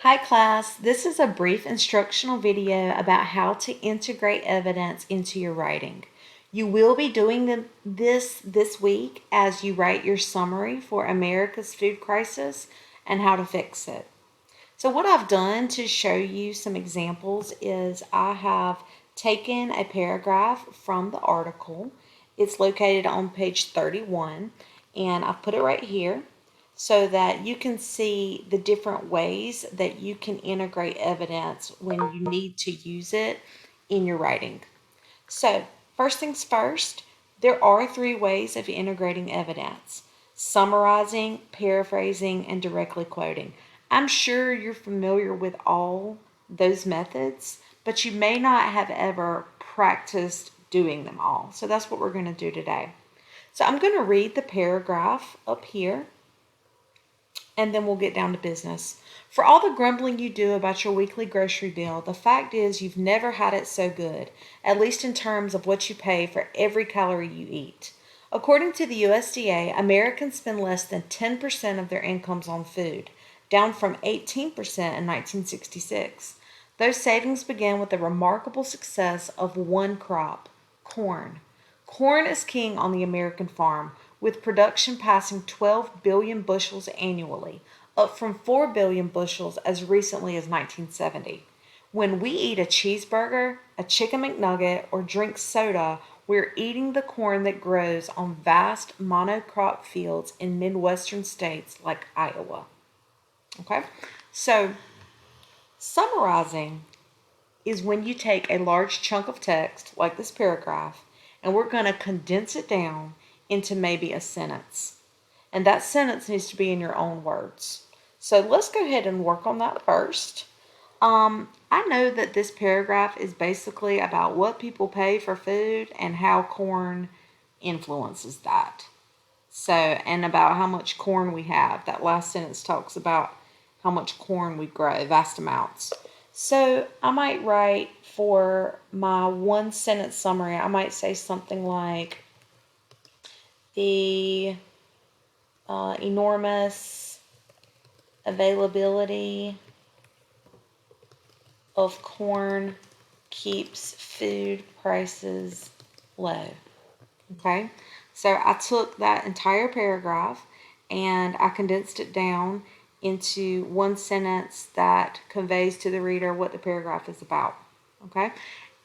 Hi class, this is a brief instructional video about how to integrate evidence into your writing. You will be doing this week as you write your summary for America's food crisis and how to fix it. So what I've done to show you some examples is I have taken a paragraph from the article. It's located on page 31 and I've put it right here so that you can see the different ways that you can integrate evidence when you need to use it in your writing. So, first things first, there are three ways of integrating evidence: summarizing, paraphrasing, and directly quoting. I'm sure you're familiar with all those methods, but you may not have ever practiced doing them all. So that's what we're going to do today. So I'm going to read the paragraph up here, and then we'll get down to business. For all the grumbling you do about your weekly grocery bill, the fact is you've never had it so good, at least in terms of what you pay for every calorie you eat. According to the USDA, Americans spend less than 10% of their incomes on food, down from 18% in 1966. Those savings began with the remarkable success of one crop, corn. Corn is king on the American farm, with production passing 12 billion bushels annually, up from 4 billion bushels as recently as 1970. When we eat a cheeseburger, a chicken McNugget, or drink soda, we're eating the corn that grows on vast monocrop fields in Midwestern states like Iowa. Okay, so summarizing is when you take a large chunk of text, like this paragraph, and we're going to condense it down into maybe a sentence. And that sentence needs to be in your own words. So let's go ahead and work on that first. I know that this paragraph is basically about what people pay for food and how corn influences that. So, and about how much corn we have. That last sentence talks about how much corn we grow, vast amounts. So I might write for my one sentence summary, I might say something like the enormous availability of corn keeps food prices low. Okay, so I took that entire paragraph and I condensed it down into one sentence that conveys to the reader what the paragraph is about. Okay,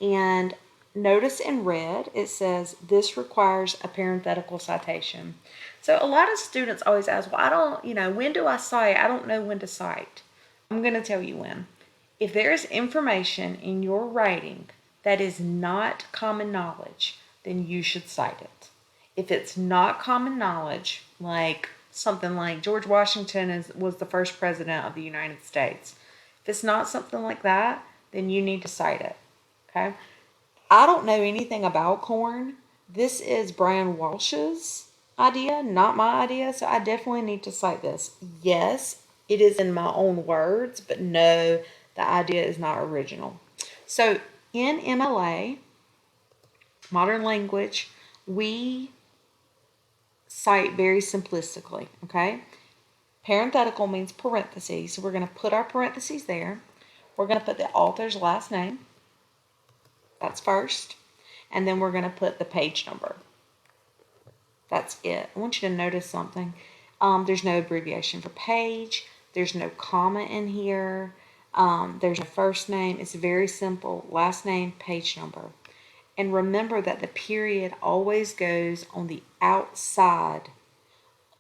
and notice in red it says this requires a parenthetical citation. So a lot of students always ask, well, I don't, when do I cite? I don't know when to cite. I'm going to tell you when. If there is information in your writing that is not common knowledge, then you should cite it. If it's not common knowledge, like something like George Washington was the first president of the United States, if it's not something like that, then you need to cite it. Okay? I don't know anything about corn. This is Brian Walsh's idea, not my idea, so I definitely need to cite this. Yes, it is in my own words, but no, the idea is not original. So in MLA, modern language, we cite very simplistically, okay? Parenthetical means parentheses, so we're going to put our parentheses there. We're going to put the author's last name. That's first. And then we're going to put the page number. That's it. I want you to notice something. There's no abbreviation for page. There's no comma in here. There's a first name. It's very simple. Last name, page number. And remember that the period always goes on the outside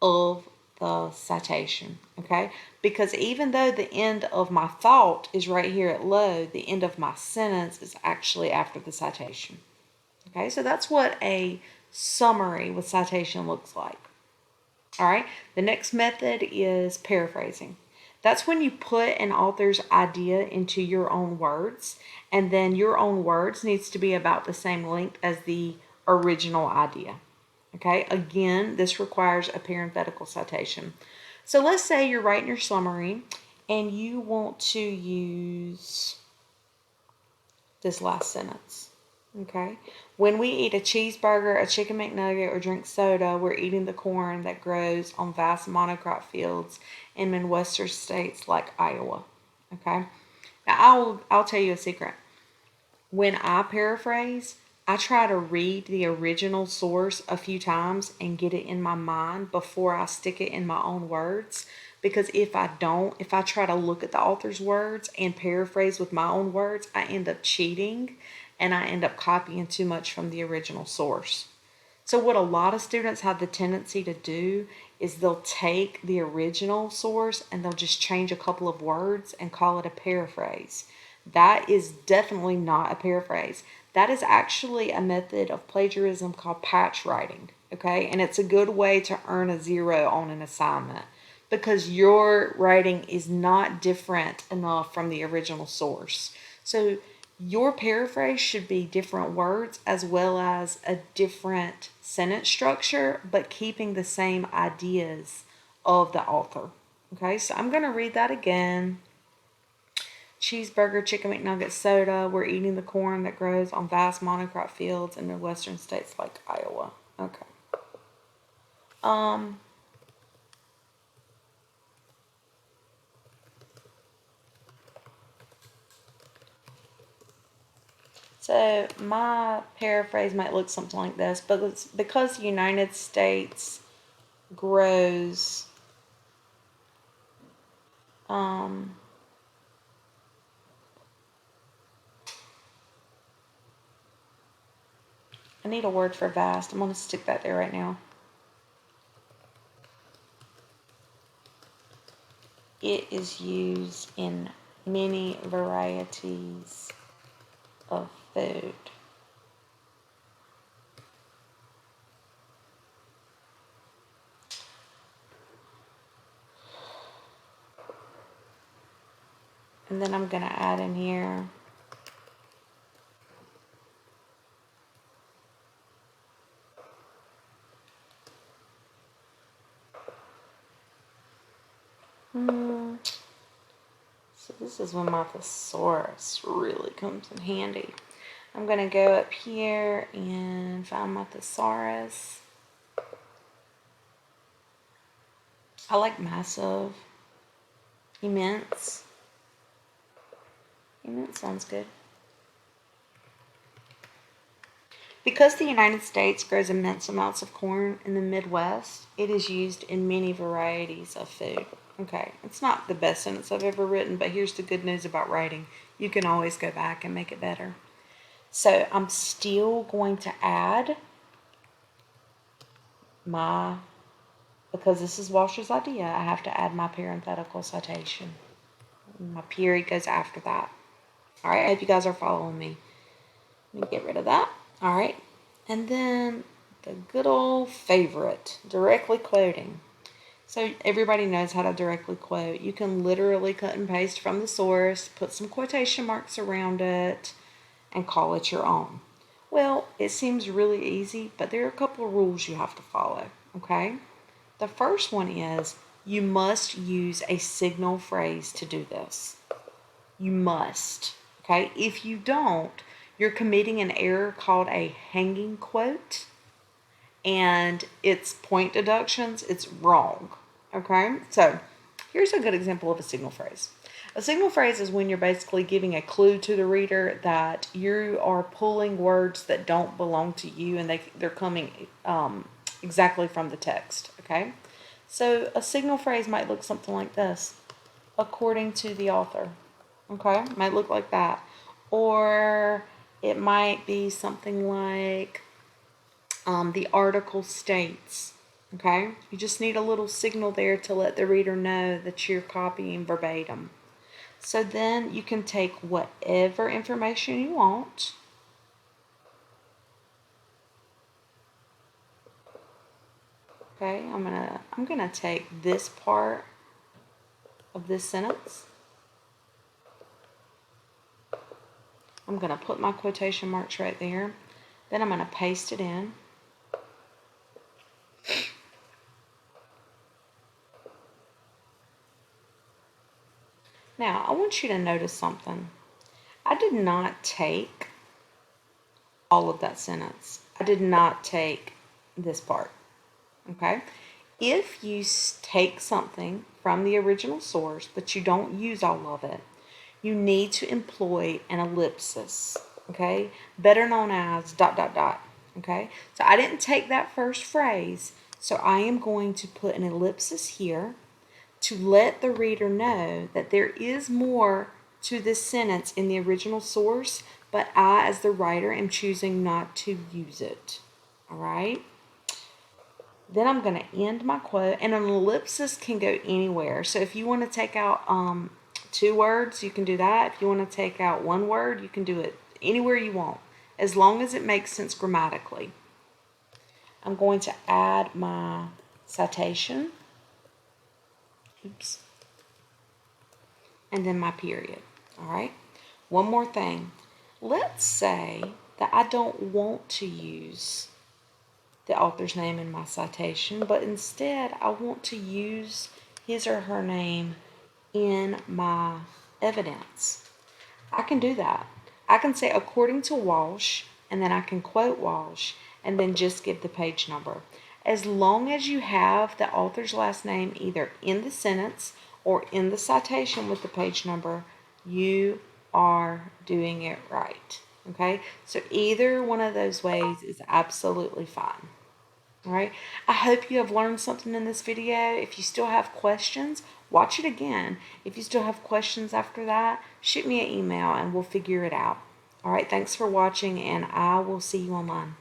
of the citation, okay? Because even though the end of my thought is right here at low, the end of my sentence is actually after the citation. Okay, so that's what a summary with citation looks like. All right, the next method is paraphrasing. That's when you put an author's idea into your own words, and then your own words needs to be about the same length as the original idea. Okay, again, this requires a parenthetical citation. So let's say you're writing your summary and you want to use this last sentence. Okay, when we eat a cheeseburger, a chicken McNugget, or drink soda, we're eating the corn that grows on vast monocrop fields in Midwestern states like Iowa. Okay. Now I'll tell you a secret. When I paraphrase, I try to read the original source a few times and get it in my mind before I stick it in my own words. Because if I don't, if I try to look at the author's words and paraphrase with my own words, I end up cheating and I end up copying too much from the original source. So, what a lot of students have the tendency to do is they'll take the original source and they'll just change a couple of words and call it a paraphrase. That is definitely not a paraphrase. That is actually a method of plagiarism called patch writing. Okay, and it's a good way to earn a 0 on an assignment because your writing is not different enough from the original source. So, your paraphrase should be different words as well as a different sentence structure, but keeping the same ideas of the author. Okay, so I'm going to read that again. Cheeseburger, chicken McNugget, soda. We're eating the corn that grows on vast monocrop fields in Midwestern states like Iowa. Okay. So my paraphrase might look something like this, but it's because the United States grows I need a word for vast. I'm going to stick that there right now. It is used in many varieties of food. And then I'm going to add in here so this is when my thesaurus really comes in handy. I'm going to go up here and find my thesaurus. I like massive, immense. Immense sounds good. Because the United States grows immense amounts of corn in the Midwest, it is used in many varieties of food. Okay, it's not the best sentence I've ever written, but here's the good news about writing. You can always go back and make it better. So I'm still going to add because this is Walsh's idea, I have to add my parenthetical citation. My period goes after that. All right, I hope you guys are following me. Let me get rid of that. All right, and then the good old favorite, directly quoting. So everybody knows how to directly quote. You can literally cut and paste from the source, put some quotation marks around it, and call it your own. Well, it seems really easy, but there are a couple of rules you have to follow, okay? The first one is you must use a signal phrase to do this. You must, okay? If you don't, you're committing an error called a hanging quote, and it's point deductions. It's wrong, okay? So here's a good example of a signal phrase. A signal phrase is when you're basically giving a clue to the reader that you are pulling words that don't belong to you and they're coming exactly from the text, okay? So a signal phrase might look something like this. According to the author, okay? Might look like that. Or it might be something like the article states, okay? You just need a little signal there to let the reader know that you're copying verbatim. So then you can take whatever information you want. Okay, I'm gonna take this part of this sentence. I'm gonna put my quotation marks right there. Then I'm gonna paste it in. Now, I want you to notice something. I did not take all of that sentence. I did not take this part, okay? If you take something from the original source, but you don't use all of it, you need to employ an ellipsis, okay? Better known as ... okay? So I didn't take that first phrase, so I am going to put an ellipsis here to let the reader know that there is more to this sentence in the original source, but I, as the writer, am choosing not to use it, all right? Then I'm going to end my quote, and an ellipsis can go anywhere. So if you want to take out 2 words, you can do that. If you want to take out 1 word, you can do it anywhere you want, as long as it makes sense grammatically. I'm going to add my citation, oops, and then my period, all right? One more thing. Let's say that I don't want to use the author's name in my citation, but instead I want to use his or her name in my evidence. I can do that. I can say according to Walsh, and then I can quote Walsh, and then just give the page number. As long as you have the author's last name either in the sentence or in the citation with the page number, you are doing it right. Okay? So either one of those ways is absolutely fine. All right, I hope you have learned something in this video. If you still have questions, watch it again. If you still have questions after that, shoot me an email and we'll figure it out. All right, thanks for watching, and I will see you online.